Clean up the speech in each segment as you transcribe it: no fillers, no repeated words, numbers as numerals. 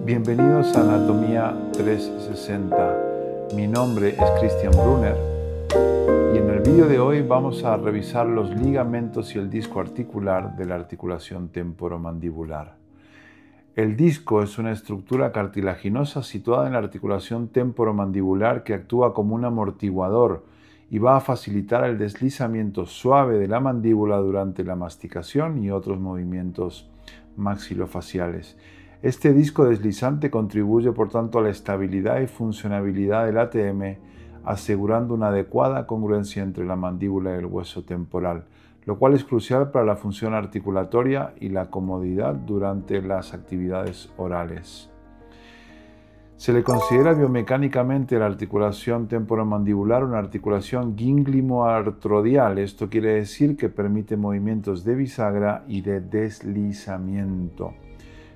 Bienvenidos a Anatomía 360. Mi nombre es Christian Brunner y en el vídeo de hoy vamos a revisar los ligamentos y el disco articular de la articulación temporomandibular. El disco es una estructura cartilaginosa situada en la articulación temporomandibular que actúa como un amortiguador y va a facilitar el deslizamiento suave de la mandíbula durante la masticación y otros movimientos maxilofaciales. Este disco deslizante contribuye por tanto a la estabilidad y funcionabilidad del ATM, asegurando una adecuada congruencia entre la mandíbula y el hueso temporal, lo cual es crucial para la función articulatoria y la comodidad durante las actividades orales. Se le considera biomecánicamente la articulación temporomandibular una articulación gínglimo-artrodial. Esto quiere decir que permite movimientos de bisagra y de deslizamiento.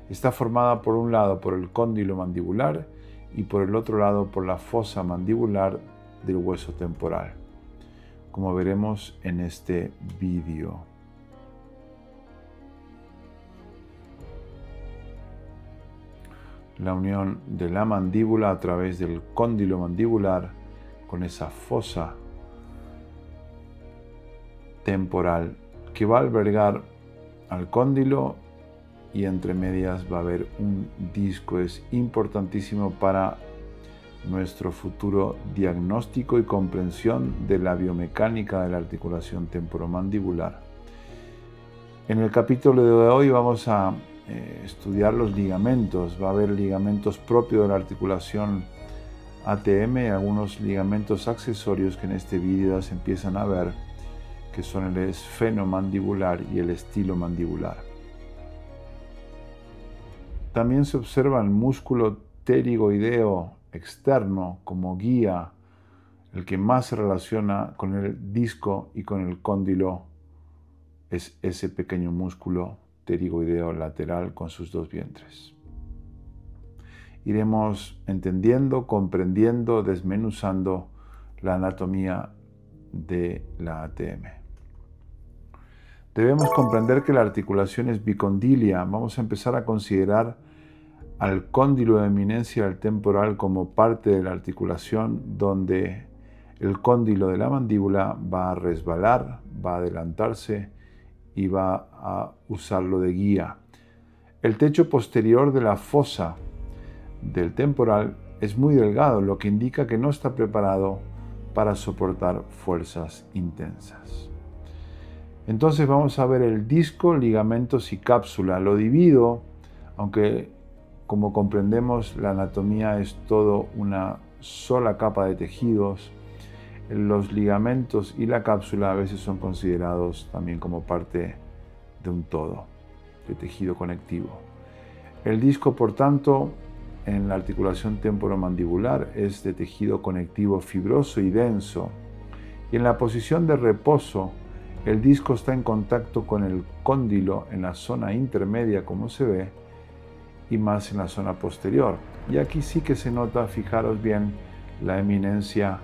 Está formada por un lado por el cóndilo mandibular y por el otro lado por la fosa mandibular del hueso temporal, como veremos en este vídeo. La unión de la mandíbula a través del cóndilo mandibular con esa fosa temporal que va a albergar al cóndilo, y entre medias va a haber un disco. Es importantísimo para nuestro futuro diagnóstico y comprensión de la biomecánica de la articulación temporomandibular. En el capítulo de hoy vamos a estudiar los ligamentos. Va a haber ligamentos propios de la articulación ATM y algunos ligamentos accesorios que en este vídeo se empiezan a ver, que son el esfenomandibular y el estilomandibular. También se observa el músculo pterigoideo externo como guía, el que más se relaciona con el disco y con el cóndilo es ese pequeño músculo pterigoideo lateral con sus dos vientres. Iremos entendiendo, comprendiendo, desmenuzando la anatomía de la ATM. Debemos comprender que la articulación es bicondilia. Vamos a empezar a considerar al cóndilo de eminencia del temporal como parte de la articulación, donde el cóndilo de la mandíbula va a resbalar, va a adelantarse y va a usarlo de guía. El techo posterior de la fosa del temporal es muy delgado, lo que indica que no está preparado para soportar fuerzas intensas. Entonces vamos a ver el disco, ligamentos y cápsula. Lo divido, aunque como comprendemos la anatomía es todo una sola capa de tejidos. Los ligamentos y la cápsula a veces son considerados también como parte de un todo, de tejido conectivo. El disco, por tanto, en la articulación temporomandibular es de tejido conectivo fibroso y denso. Y en la posición de reposo, el disco está en contacto con el cóndilo en la zona intermedia, como se ve, y más en la zona posterior. Y aquí sí que se nota, fijaros bien, la eminencia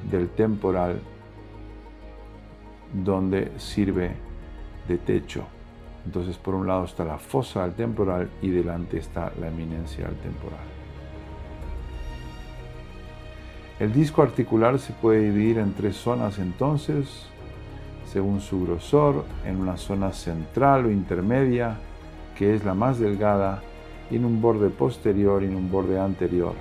del temporal, donde sirve de techo. Entonces, por un lado está la fosa del temporal y delante está la eminencia del temporal. El disco articular se puede dividir en tres zonas entonces, según su grosor, en una zona central o intermedia, que es la más delgada, y en un borde posterior y en un borde anterior.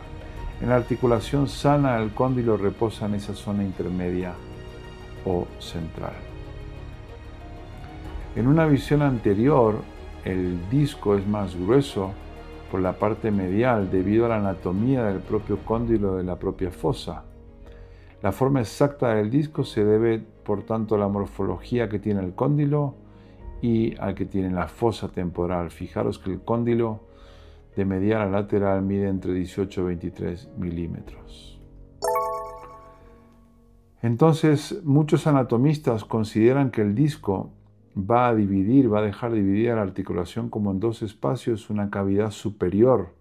En la articulación sana, el cóndilo reposa en esa zona intermedia o central. En una visión anterior, el disco es más grueso por la parte medial debido a la anatomía del propio cóndilo de la propia fosa. La forma exacta del disco se debe, por tanto, a la morfología que tiene el cóndilo y al que tiene la fosa temporal. Fijaros que el cóndilo de medial a lateral mide entre 18 y 23 milímetros. Entonces, muchos anatomistas consideran que el disco va a dejar dividida la articulación como en dos espacios, una cavidad superior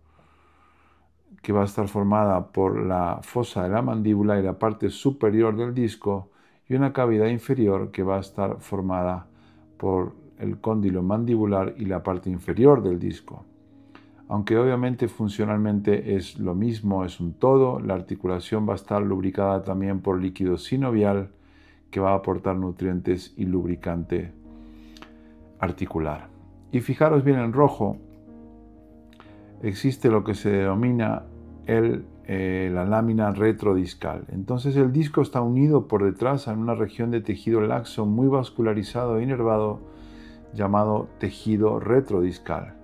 que va a estar formada por la fosa de la mandíbula y la parte superior del disco, y una cavidad inferior que va a estar formada por el cóndilo mandibular y la parte inferior del disco. Aunque obviamente funcionalmente es lo mismo, es un todo, la articulación va a estar lubricada también por líquido sinovial que va a aportar nutrientes y lubricante articular. Y fijaros bien en rojo, existe lo que se denomina la lámina retrodiscal. Entonces el disco está unido por detrás en una región de tejido laxo muy vascularizado e inervado llamado tejido retrodiscal,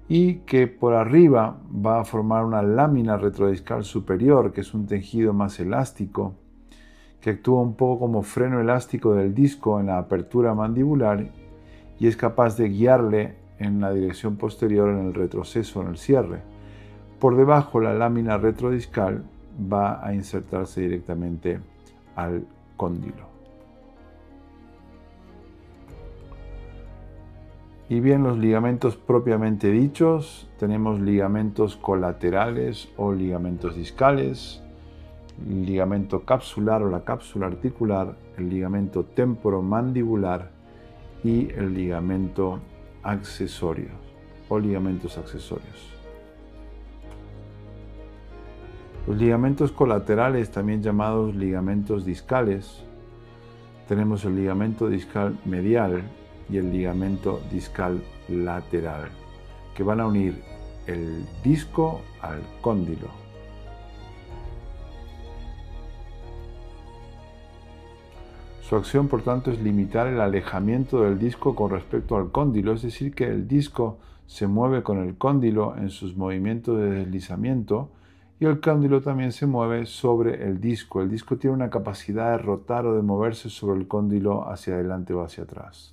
y que por arriba va a formar una lámina retrodiscal superior, que es un tejido más elástico, que actúa un poco como freno elástico del disco en la apertura mandibular y es capaz de guiarle en la dirección posterior en el retroceso, en el cierre. Por debajo, la lámina retrodiscal va a insertarse directamente al cóndilo. Y bien, los ligamentos propiamente dichos, tenemos ligamentos colaterales o ligamentos discales, el ligamento capsular o la cápsula articular, el ligamento temporomandibular y el ligamento accesorio o ligamentos accesorios. Los ligamentos colaterales, también llamados ligamentos discales, tenemos el ligamento discal medial y el ligamento discal lateral, que van a unir el disco al cóndilo. Su acción, por tanto, es limitar el alejamiento del disco con respecto al cóndilo, es decir, que el disco se mueve con el cóndilo en sus movimientos de deslizamiento y el cóndilo también se mueve sobre el disco. El disco tiene una capacidad de rotar o de moverse sobre el cóndilo hacia adelante o hacia atrás.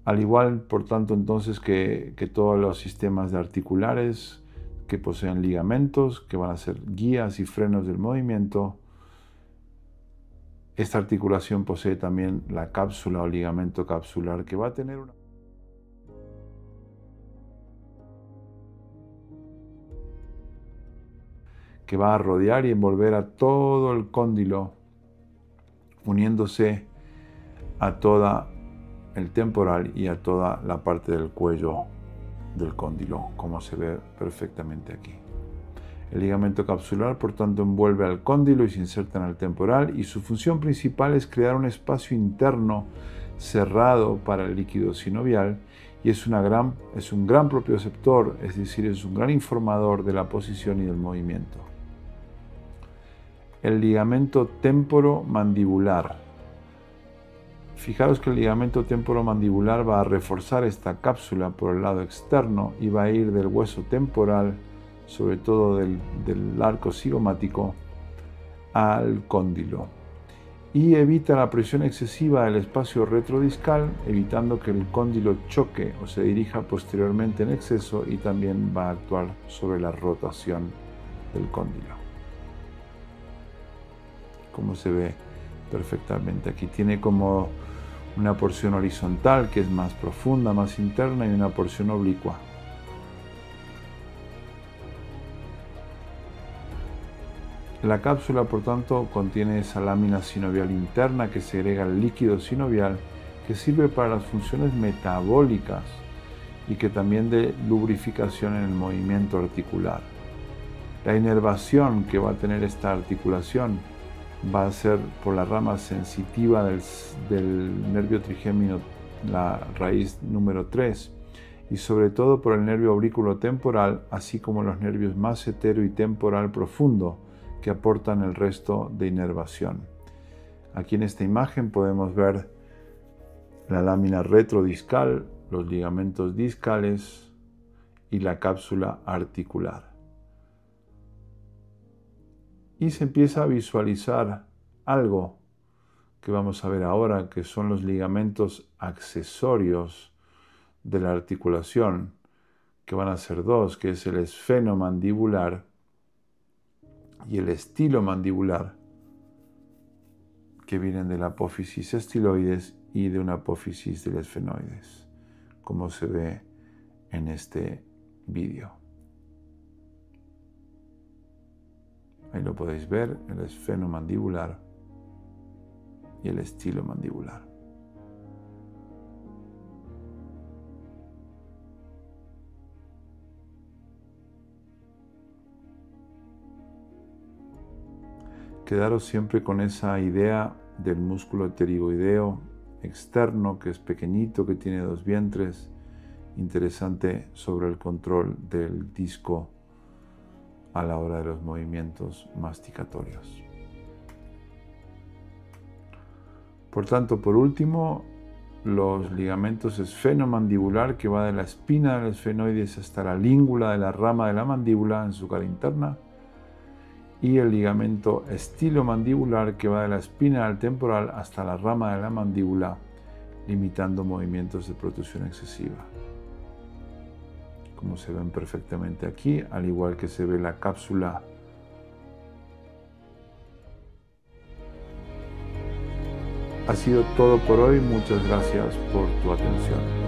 Al igual, por tanto, entonces que todos los sistemas de articulares que poseen ligamentos, que van a ser guías y frenos del movimiento, esta articulación posee también la cápsula o ligamento capsular, que va a tener una... que va a rodear y envolver a todo el cóndilo, uniéndose a toda el temporal y a toda la parte del cuello del cóndilo, como se ve perfectamente aquí. El ligamento capsular, por tanto, envuelve al cóndilo y se inserta en el temporal, y su función principal es crear un espacio interno cerrado para el líquido sinovial, y es un gran propioceptor, es decir, es un gran informador de la posición y del movimiento. El ligamento temporomandibular. Fijaros que el ligamento temporomandibular va a reforzar esta cápsula por el lado externo y va a ir del hueso temporal, sobre todo del arco cigomático, al cóndilo. Y evita la presión excesiva del espacio retrodiscal, evitando que el cóndilo choque o se dirija posteriormente en exceso, y también va a actuar sobre la rotación del cóndilo. Como se ve perfectamente aquí, tiene como una porción horizontal que es más profunda, más interna, y una porción oblicua. La cápsula, por tanto, contiene esa lámina sinovial interna que segrega el líquido sinovial, que sirve para las funciones metabólicas y que también de lubrificación en el movimiento articular. La inervación que va a tener esta articulación va a ser por la rama sensitiva del nervio trigémino, la raíz número 3, y sobre todo por el nervio aurículo temporal, así como los nervios massetero y temporal profundo, que aportan el resto de inervación. Aquí en esta imagen podemos ver la lámina retrodiscal, los ligamentos discales y la cápsula articular. Y se empieza a visualizar algo que vamos a ver ahora, que son los ligamentos accesorios de la articulación, que van a ser dos, que es el esfenomandibular y el estilomandibular, que vienen de la apófisis estiloides y de una apófisis del esfenoides, como se ve en este vídeo. Ahí lo podéis ver, el esfenomandibular y el estilomandibular. Quedaros siempre con esa idea del músculo pterigoideo externo, que es pequeñito, que tiene 2 vientres, interesante sobre el control del disco a la hora de los movimientos masticatorios. Por tanto, por último, los ligamentos esfenomandibular, que va de la espina del esfenoides hasta la língula de la rama de la mandíbula en su cara interna, y el ligamento estilomandibular, que va de la espina del temporal hasta la rama de la mandíbula, limitando movimientos de protrusión excesiva. Como se ven perfectamente aquí, al igual que se ve la cápsula Ha sido todo por hoy. Muchas gracias por tu atención.